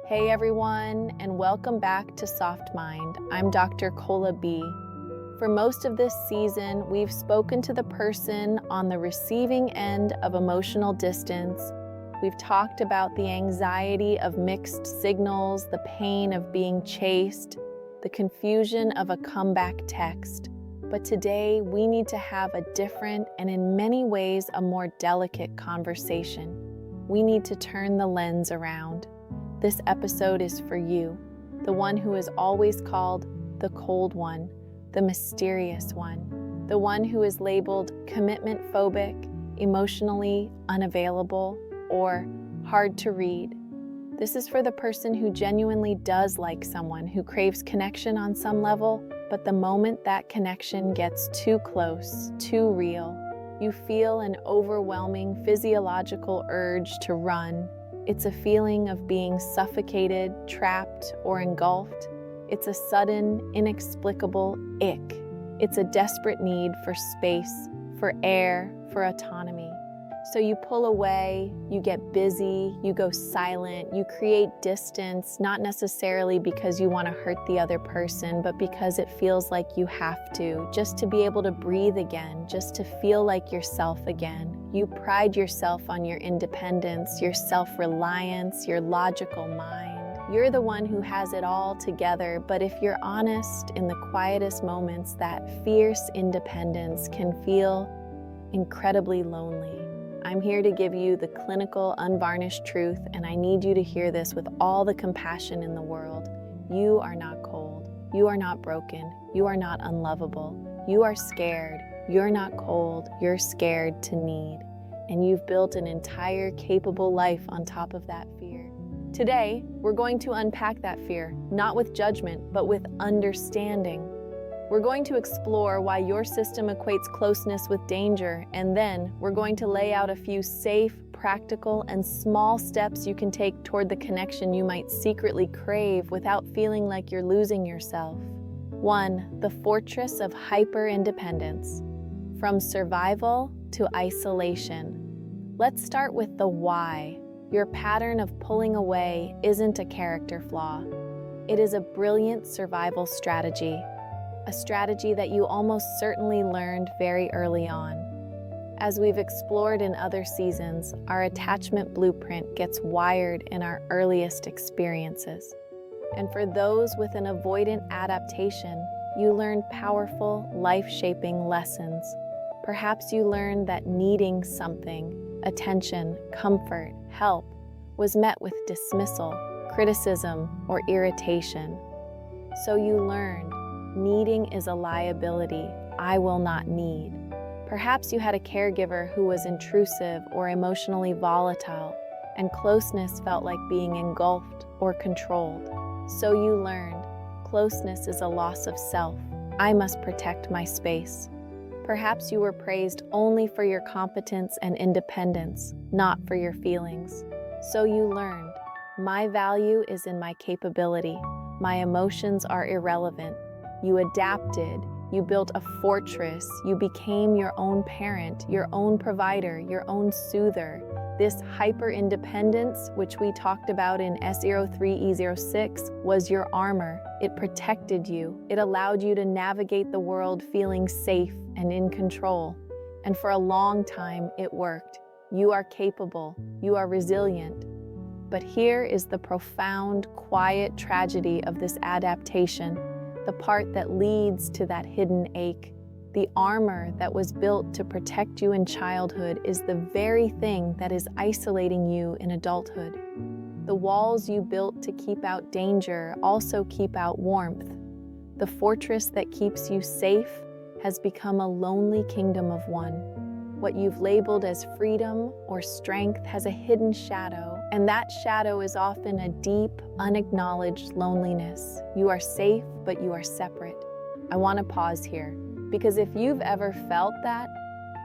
Hey everyone, and welcome back to Soft Mind. I'm Dr. Kola B. For most of this season, we've spoken to the person on the receiving end of emotional distance. We've talked about the anxiety of mixed signals, the pain of being chased, the confusion of a comeback text. But today, we need to have a different and in many ways a more delicate conversation. We need to turn the lens around. This episode is for you, the one who is always called the cold one, the mysterious one, the one who is labeled commitment phobic, emotionally unavailable, or hard to read. This is for the person who genuinely does like someone, who craves connection on some level, but the moment that connection gets too close, too real, you feel an overwhelming physiological urge to run. It's a feeling of being suffocated, trapped, or engulfed. It's a sudden, inexplicable ick. It's a desperate need for space, for air, for autonomy. So you pull away, you get busy, you go silent, you create distance, not necessarily because you want to hurt the other person, but because it feels like you have to, just to be able to breathe again, just to feel like yourself again. You pride yourself on your independence, your self-reliance, your logical mind. You're the one who has it all together, but if you're honest, in the quietest moments, that fierce independence can feel incredibly lonely. I'm here to give you the clinical, unvarnished truth, and I need you to hear this with all the compassion in the world. You are not cold. You are not broken. You are not unlovable. You are scared. You're not cold. You're scared to need. And you've built an entire capable life on top of that fear. Today, we're going to unpack that fear, not with judgment, but with understanding. We're going to explore why your system equates closeness with danger, and then we're going to lay out a few safe, practical, and small steps you can take toward the connection you might secretly crave without feeling like you're losing yourself. 1. The fortress of hyper-independence. From survival to isolation. Let's start with the why. Your pattern of pulling away isn't a character flaw. It is a brilliant survival strategy. A strategy that you almost certainly learned very early on. As we've explored in other seasons, our attachment blueprint gets wired in our earliest experiences. And for those with an avoidant adaptation, you learn powerful, life-shaping lessons. Perhaps you learned that needing something, attention, comfort, help, was met with dismissal, criticism, or irritation. So you learned, needing is a liability. I will not need. Perhaps you had a caregiver who was intrusive or emotionally volatile, and closeness felt like being engulfed or controlled. So you learned, closeness is a loss of self. I must protect my space. Perhaps you were praised only for your competence and independence, not for your feelings. So you learned, my value is in my capability. My emotions are irrelevant. You adapted, you built a fortress, you became your own parent, your own provider, your own soother. This hyper-independence, which we talked about in S03E06, was your armor. It protected you. It allowed you to navigate the world feeling safe and in control. And for a long time, it worked. You are capable. You are resilient. But here is the profound, quiet tragedy of this adaptation. The part that leads to that hidden ache. The armor that was built to protect you in childhood is the very thing that is isolating you in adulthood. The walls you built to keep out danger also keep out warmth. The fortress that keeps you safe has become a lonely kingdom of one. What you've labeled as freedom or strength has a hidden shadow, and that shadow is often a deep, unacknowledged loneliness. You are safe, but you are separate. I want to pause here, because if you've ever felt that,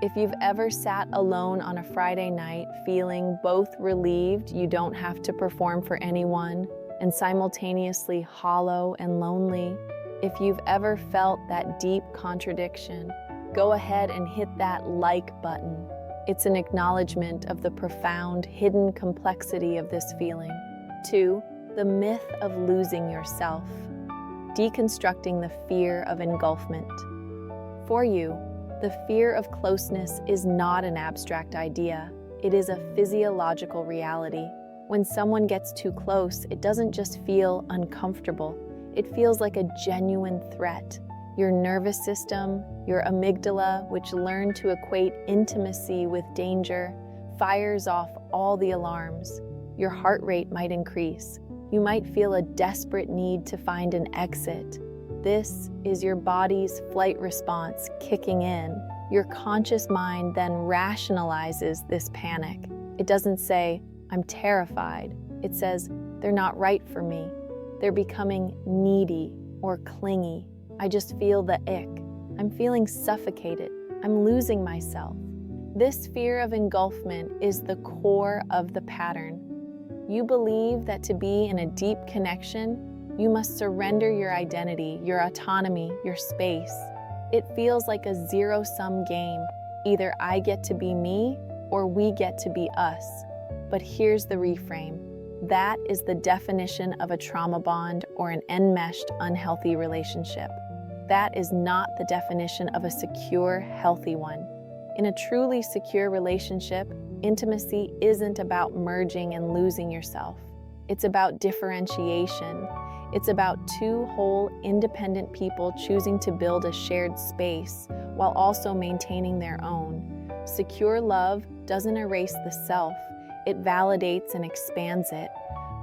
if you've ever sat alone on a Friday night feeling both relieved you don't have to perform for anyone and simultaneously hollow and lonely, if you've ever felt that deep contradiction, go ahead and hit that like button. It's an acknowledgement of the profound, hidden complexity of this feeling. 2. The myth of losing yourself. Deconstructing the fear of engulfment. For you, the fear of closeness is not an abstract idea. It is a physiological reality. When someone gets too close, it doesn't just feel uncomfortable. It feels like a genuine threat. Your nervous system, your amygdala, which learned to equate intimacy with danger, fires off all the alarms. Your heart rate might increase. You might feel a desperate need to find an exit. This is your body's flight response kicking in. Your conscious mind then rationalizes this panic. It doesn't say, "I'm terrified." It says, "They're not right for me. They're becoming needy or clingy. I just feel the ick. I'm feeling suffocated. I'm losing myself." This fear of engulfment is the core of the pattern. You believe that to be in a deep connection, you must surrender your identity, your autonomy, your space. It feels like a zero-sum game. Either I get to be me or we get to be us. But here's the reframe. That is the definition of a trauma bond or an enmeshed, unhealthy relationship. That is not the definition of a secure, healthy one. In a truly secure relationship, intimacy isn't about merging and losing yourself. It's about differentiation. It's about two whole, independent people choosing to build a shared space while also maintaining their own. Secure love doesn't erase the self. It validates and expands it.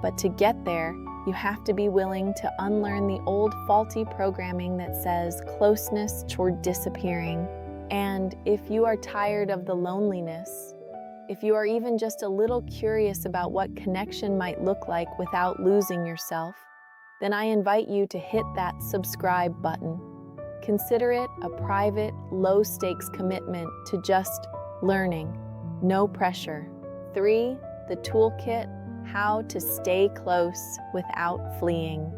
But to get there, you have to be willing to unlearn the old faulty programming that says closeness toward disappearing. And if you are tired of the loneliness, if you are even just a little curious about what connection might look like without losing yourself, then I invite you to hit that subscribe button. Consider it a private, low-stakes commitment to just learning. No pressure. 3. The toolkit, how to stay close without fleeing.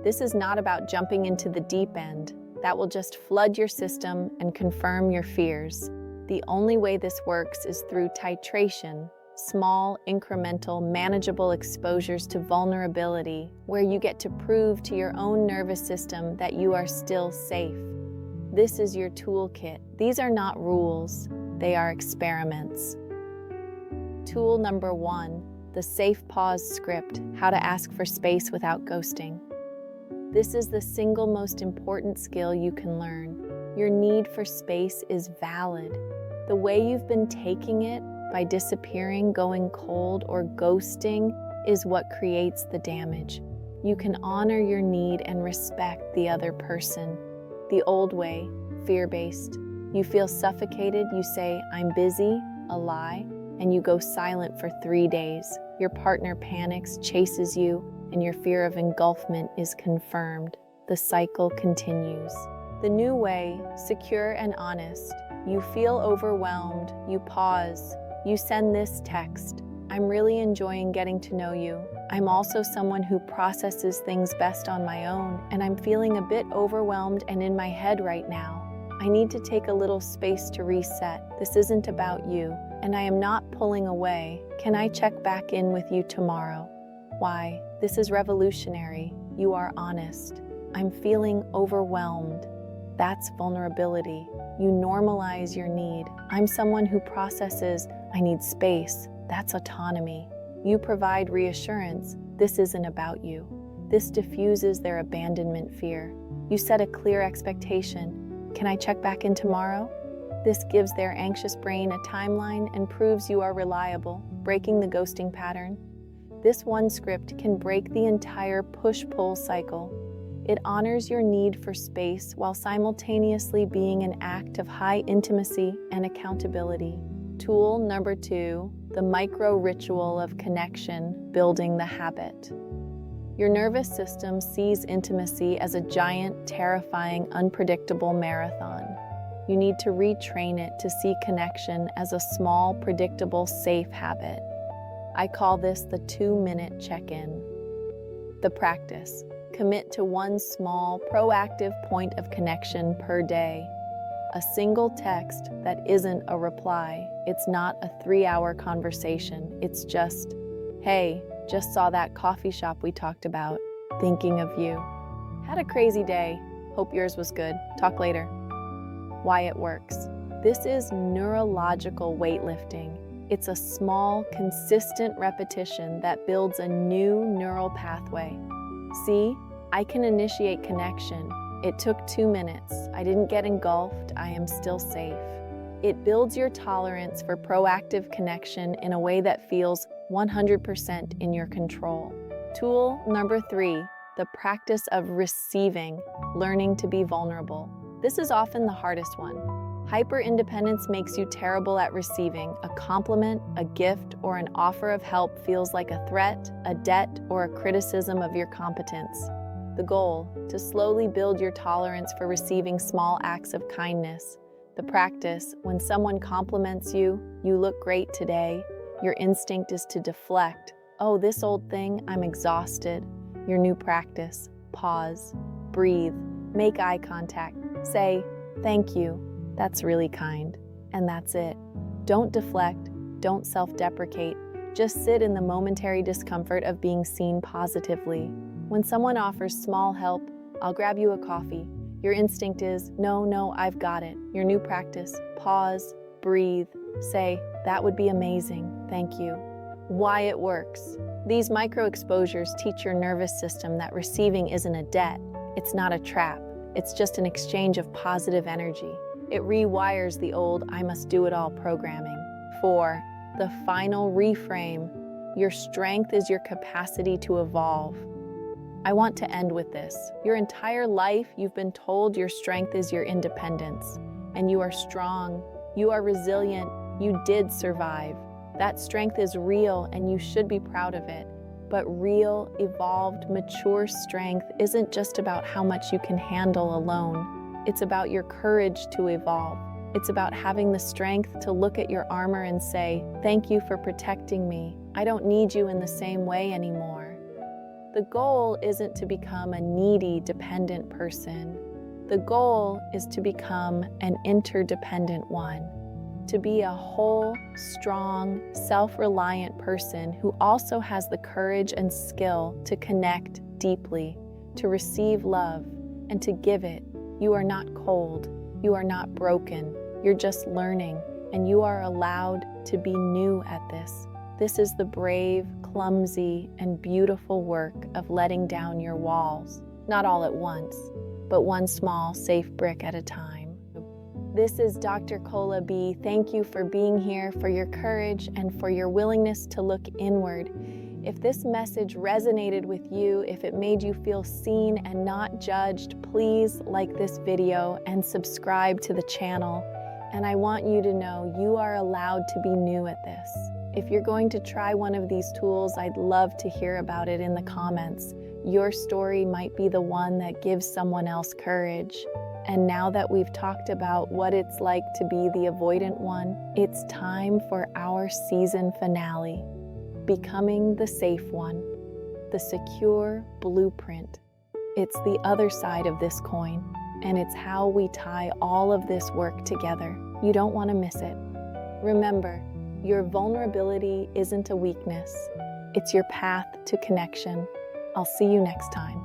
This is not about jumping into the deep end. That will just flood your system and confirm your fears. The only way this works is through titration, small, incremental, manageable exposures to vulnerability, where you get to prove to your own nervous system that you are still safe. This is your toolkit. These are not rules, they are experiments. Tool number 1, the safe pause script, how to ask for space without ghosting. This is the single most important skill you can learn. Your need for space is valid. The way you've been taking it, by disappearing, going cold, or ghosting, is what creates the damage. You can honor your need and respect the other person. The old way, fear-based. You feel suffocated, you say, "I'm busy," a lie, and you go silent for 3 days. Your partner panics, chases you, and your fear of engulfment is confirmed. The cycle continues. The new way, secure and honest. You feel overwhelmed, you pause, you send this text. "I'm really enjoying getting to know you. I'm also someone who processes things best on my own, and I'm feeling a bit overwhelmed and in my head right now. I need to take a little space to reset. This isn't about you, and I am not pulling away. Can I check back in with you tomorrow?" Why? This is revolutionary. You are honest. "I'm feeling overwhelmed." That's vulnerability. You normalize your need. "I'm someone who processes, I need space." That's autonomy. You provide reassurance. This isn't about you. This diffuses their abandonment fear. You set a clear expectation. "Can I check back in tomorrow?" This gives their anxious brain a timeline and proves you are reliable, breaking the ghosting pattern. This one script can break the entire push-pull cycle. It honors your need for space while simultaneously being an act of high intimacy and accountability. Tool number 2, the micro-ritual of connection, building the habit. Your nervous system sees intimacy as a giant, terrifying, unpredictable marathon. You need to retrain it to see connection as a small, predictable, safe habit. I call this the 2-minute check-in. The practice. Commit to one small, proactive point of connection per day. A single text that isn't a reply. It's not a 3-hour conversation. It's just, "Hey, Just saw that coffee shop we talked about. Thinking of you. Had a crazy day. Hope yours was good. Talk later. Why it works. This is neurological weightlifting. It's a small, consistent repetition that builds a new neural pathway. See, I can initiate connection. It took 2 minutes. I didn't get engulfed. I am still safe. It builds your tolerance for proactive connection in a way that feels 100% in your control. Tool number 3, the practice of receiving, learning to be vulnerable. This is often the hardest one. Hyper-independence makes you terrible at receiving. A compliment, a gift, or an offer of help feels like a threat, a debt, or a criticism of your competence. The goal, to slowly build your tolerance for receiving small acts of kindness. The practice, when someone compliments you, "You look great today," your instinct is to deflect. "Oh, this old thing, I'm exhausted." Your new practice, pause, breathe, make eye contact, say, "Thank you, that's really kind," and that's it. Don't deflect, don't self-deprecate, just sit in the momentary discomfort of being seen positively. When someone offers small help, "I'll grab you a coffee," your instinct is, no, I've got it." Your new practice, pause, breathe, say, "That would be amazing, thank you." Why it works. These micro-exposures teach your nervous system that receiving isn't a debt, it's not a trap, it's just an exchange of positive energy. It rewires the old "I must do it all" programming. 4. The final reframe. Your strength is your capacity to evolve. I want to end with this. Your entire life, you've been told your strength is your independence. And you are strong, you are resilient, you did survive. That strength is real and you should be proud of it. But real, evolved, mature strength isn't just about how much you can handle alone. It's about your courage to evolve. It's about having the strength to look at your armor and say, "Thank you for protecting me. I don't need you in the same way anymore." The goal isn't to become a needy, dependent person. The goal is to become an interdependent one. To be a whole, strong, self-reliant person who also has the courage and skill to connect deeply, to receive love, and to give it. You are not cold. You are not broken. You're just learning, and you are allowed to be new at this. This is the brave, clumsy, and beautiful work of letting down your walls, not all at once, but one small, safe brick at a time. This is Dr. Cola B. Thank you for being here, for your courage, and for your willingness to look inward. If this message resonated with you, if it made you feel seen and not judged, please like this video and subscribe to the channel. And I want you to know you are allowed to be new at this. If you're going to try one of these tools, I'd love to hear about it in the comments. Your story might be the one that gives someone else courage. And now that we've talked about what it's like to be the avoidant one, it's time for our season finale. Becoming the safe one, the secure blueprint. It's the other side of this coin, and it's how we tie all of this work together. You don't want to miss it. Remember, your vulnerability isn't a weakness. It's your path to connection. I'll see you next time.